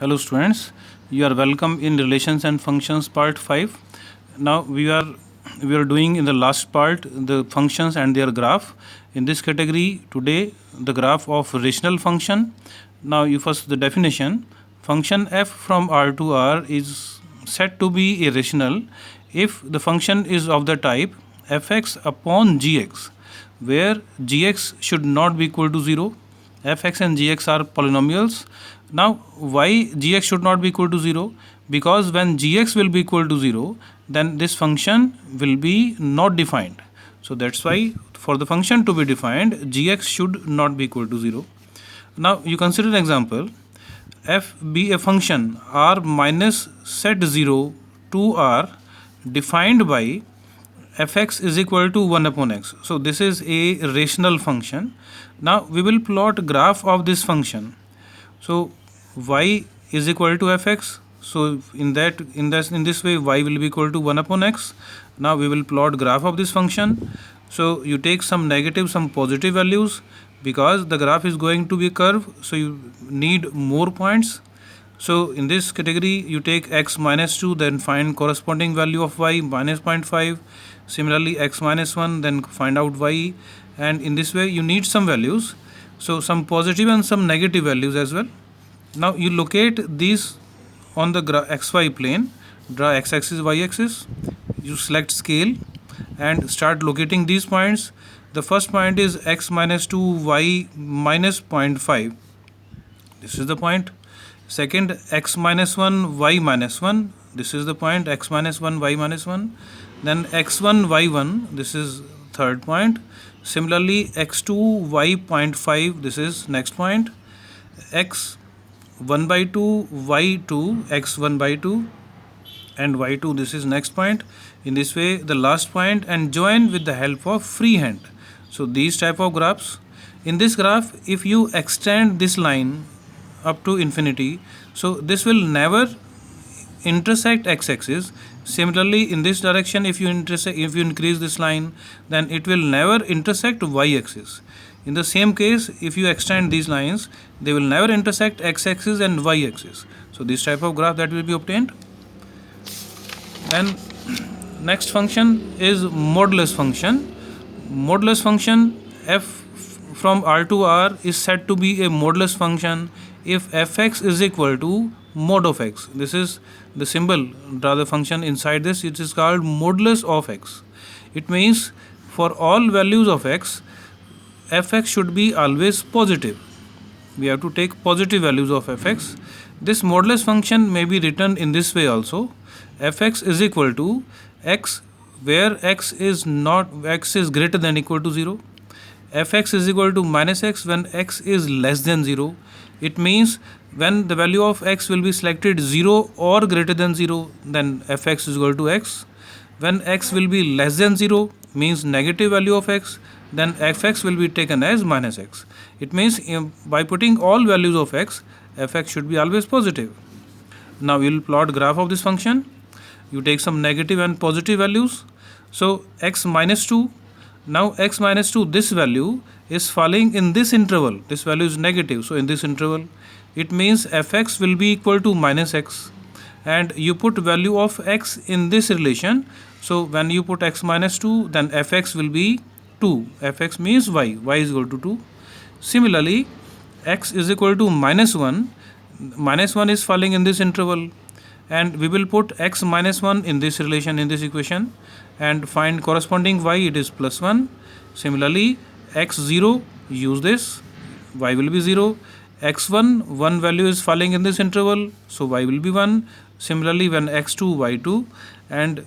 Hello students, you are welcome in relations and functions part 5. Now we are doing in the last part the functions and their graph. In this category today the graph of rational function. Now you first the definition. Function f from R to R is said to be a rational if the function is of the type fx upon gx, where gx should not be equal to 0. Fx and gx are polynomials. Now why gx should not be equal to 0? Because when gx will be equal to 0, then this function will be not defined. So that's why for the function to be defined, gx should not be equal to 0. Now you consider an example. F be a function r minus set 0 to r defined by fx is equal to 1 upon x. So this is a rational function. Now we will plot graph of this function. So y is equal to fx. So in this way y will be equal to 1 upon x. Now we will plot graph of this function. So you take some negative, some positive values, because the graph is going to be a curve, so you need more points. So in this category you take x minus 2, then find corresponding value of y minus 0.5. Similarly x minus 1, then find out y, and in this way you need some values. So some positive and some negative values as well. Now you locate these on the xy plane, draw x-axis, y-axis, you select scale and start locating these points. The first point is x minus 2, y minus 0.5. This is the point. Second, x minus 1, y minus 1. This is the point, x minus 1, y minus 1. Then x1, y1. This is third point. Similarly, x2, y 0.5. This is next point. x 1 by 2, y2, x 1 by 2 and y2. This is next point. In this way, the last point, and join with the help of freehand. So these type of graphs. In this graph, if you extend this line up to infinity, so this will never intersect x-axis. Similarly, in this direction, if you increase this line, then it will never intersect y-axis. In the same case, if you extend these lines, they will never intersect x-axis and y-axis. So this type of graph that will be obtained. Then next function is modulus function. Modulus function f from R to R is said to be a modulus function if fx is equal to mod of x. This is the symbol, draw the function inside this. It is called modulus of x. It means for all values of x, fx should be always positive. We have to take positive values of fx. This modulus function may be written in this way also. Fx is equal to x where x is greater than equal to 0. Fx is equal to minus x when x is less than 0. It means when the value of x will be selected 0 or greater than 0, then fx is equal to x. When x will be less than 0, means negative value of x, then fx will be taken as minus x. It means by putting all values of x, fx should be always positive. Now we will plot graph of this function. You take some negative and positive values. So x minus 2. Now x minus 2, this value is falling in this interval. This value is negative. So in this interval, it means fx will be equal to minus x. And you put value of x in this relation. So when you put x minus 2, then fx will be 2. Fx means y. Y is equal to 2. Similarly, x is equal to minus 1. Minus 1 is falling in this interval. And we will put x minus 1 in this relation, in this equation, and find corresponding y. It is plus 1. Similarly, x0, use this, y will be 0. x1, 1 value is falling in this interval, so y will be 1. Similarly, when x2, y2, and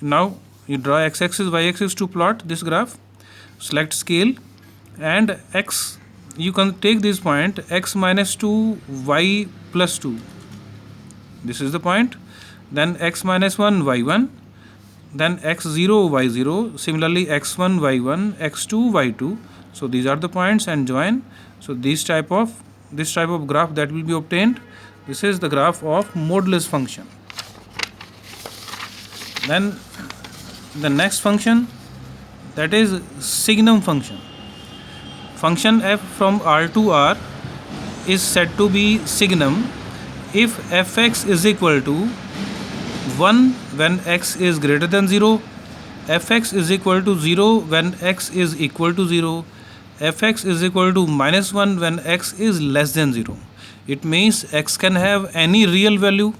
now you draw x-axis, y-axis to plot this graph. Select scale and x, you can take this point x minus 2, y plus 2. This is the point. Then x minus 1, y1. Then x0, y0. Similarly, x1, y1, x2, y2. So these are the points and join. So this type of graph that will be obtained. This is the graph of modulus function. Then the next function, that is signum function. Function f from R to R is said to be signum if fx is equal to 1 when x is greater than 0, fx is equal to 0 when x is equal to 0, fx is equal to minus 1 when x is less than 0. It means x can have any real value,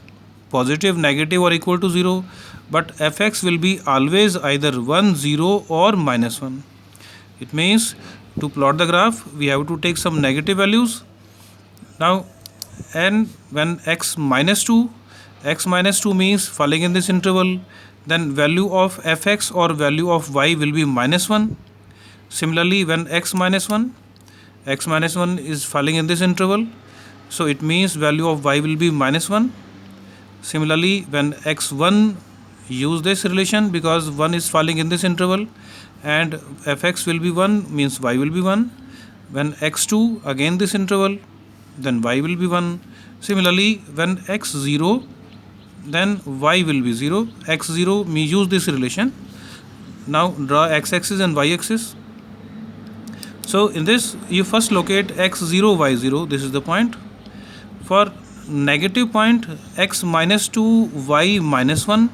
positive, negative or equal to 0, but fx will be always either 1, 0 or minus 1. It means to plot the graph we have to take some negative values. Now, and when x minus 2 means falling in this interval, then value of fx or value of y will be minus 1. Similarly, when x minus 1 is falling in this interval, so it means value of y will be minus 1. Similarly, when x1, use this relation because 1 is falling in this interval and fx will be 1 means y will be 1. When x2, again this interval, then y will be 1. Similarly, when x0, then y will be 0. x0, we use this relation. Now draw x-axis and y-axis. So in this, you first locate x0, y0. This is the point. For negative point, x minus 2, y minus 1,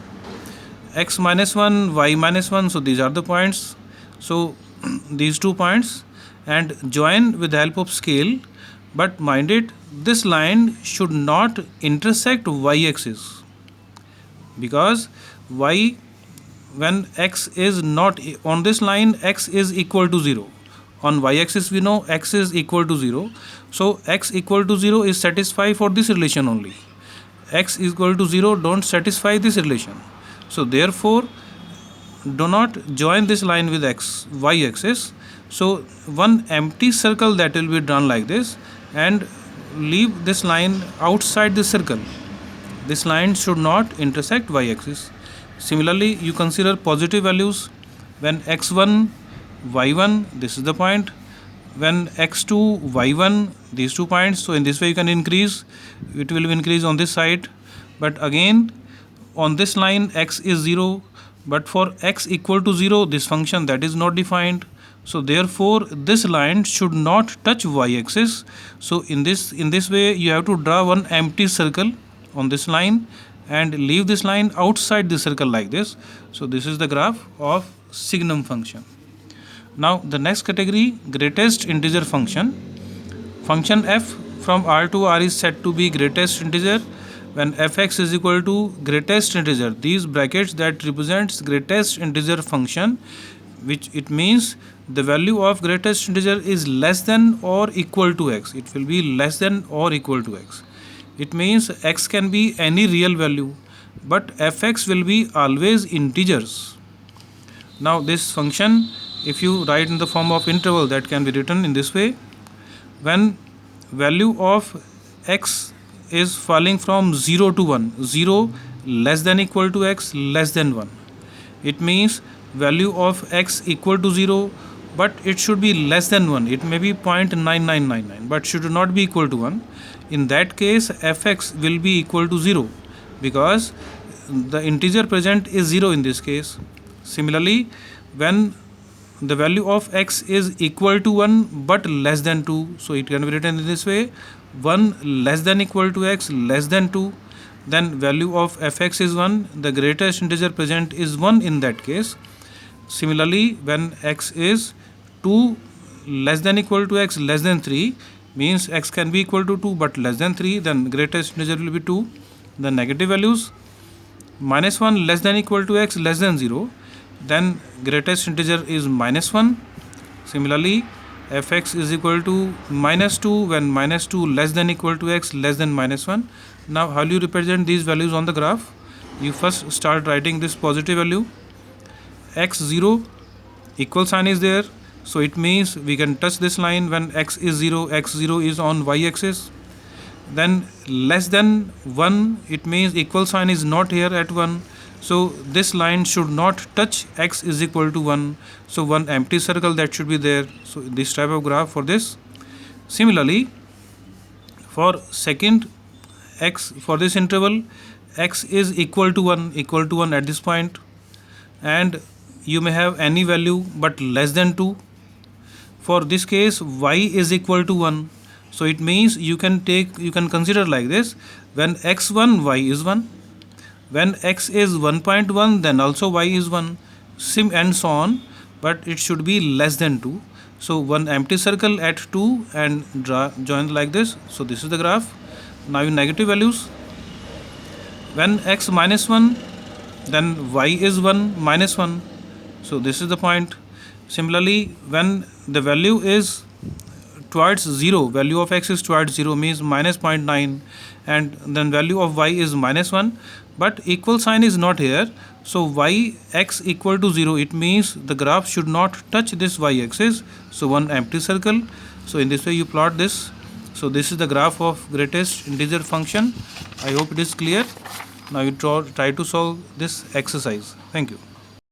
x minus 1, y minus 1. So these are the points. So these 2 points and join with the help of scale. But mind it, this line should not intersect y-axis, because y, when x is not on this line, x is equal to 0. On y-axis we know x is equal to 0. So x equal to 0 is satisfied for this relation only. X is equal to 0 don't satisfy this relation. So therefore, do not join this line with y-axis. So one empty circle that will be drawn like this and leave this line outside the circle. This line should not intersect y-axis. Similarly, you consider positive values. When x1, y1, this is the point. When x2, y1, these 2 points. So in this way you can increase. It will increase on this side. But again, on this line x is 0. But for x equal to 0, this function that is not defined. So therefore, this line should not touch y-axis. So in this way, you have to draw one empty circle on this line and leave this line outside the circle like this. So this is the graph of signum function. Now the next category, greatest integer function. Function f from R to R is said to be greatest integer when fx is equal to greatest integer. These brackets that represents greatest integer function, which it means the value of greatest integer is less than or equal to x. It will be less than or equal to x. It means x can be any real value, but fx will be always integers. Now this function, if you write in the form of interval, that can be written in this way. When value of x is falling from 0 to 1, 0 less than equal to x, less than 1. It means value of x equal to 0, but it should be less than 1. It may be 0.9999, but should not be equal to 1. In that case, fx will be equal to 0 because the integer present is 0 in this case. Similarly, when the value of x is equal to 1 but less than 2, so it can be written in this way: 1 less than equal to x, less than 2, then value of fx is 1. The greatest integer present is 1 in that case. Similarly, when x is 2 less than equal to x, less than 3, means x can be equal to 2 but less than 3, then greatest integer will be 2. The negative values, minus 1 less than equal to x, less than 0, then greatest integer is minus 1. Similarly, fx is equal to minus 2 when minus 2 less than equal to x, less than minus 1. Now how do you represent these values on the graph? You first start writing this positive value. x0, equal sign is there, so it means we can touch this line when x is 0, x0 is on y-axis. Then less than 1, it means equal sign is not here at 1, so this line should not touch x is equal to 1, so one empty circle that should be there. So this type of graph for this. Similarly, for second x, for this interval, x is equal to 1 at this point, and you may have any value but less than 2. For this case, y is equal to 1. So it means you can consider like this: when x1, y is 1, when x is 1.1, then also y is 1, and so on, but it should be less than 2. So one empty circle at 2 and draw join like this. So this is the graph. Now in negative values, when x minus 1, then y is 1 minus 1. So this is the point. Similarly, when the value is towards 0, value of x is towards 0 means minus 0.9, and then value of y is minus 1, but equal sign is not here. So y x equal to 0, it means the graph should not touch this y axis. So one empty circle. So in this way you plot this. So this is the graph of greatest integer function. I hope it is clear. Now you try to solve this exercise. Thank you.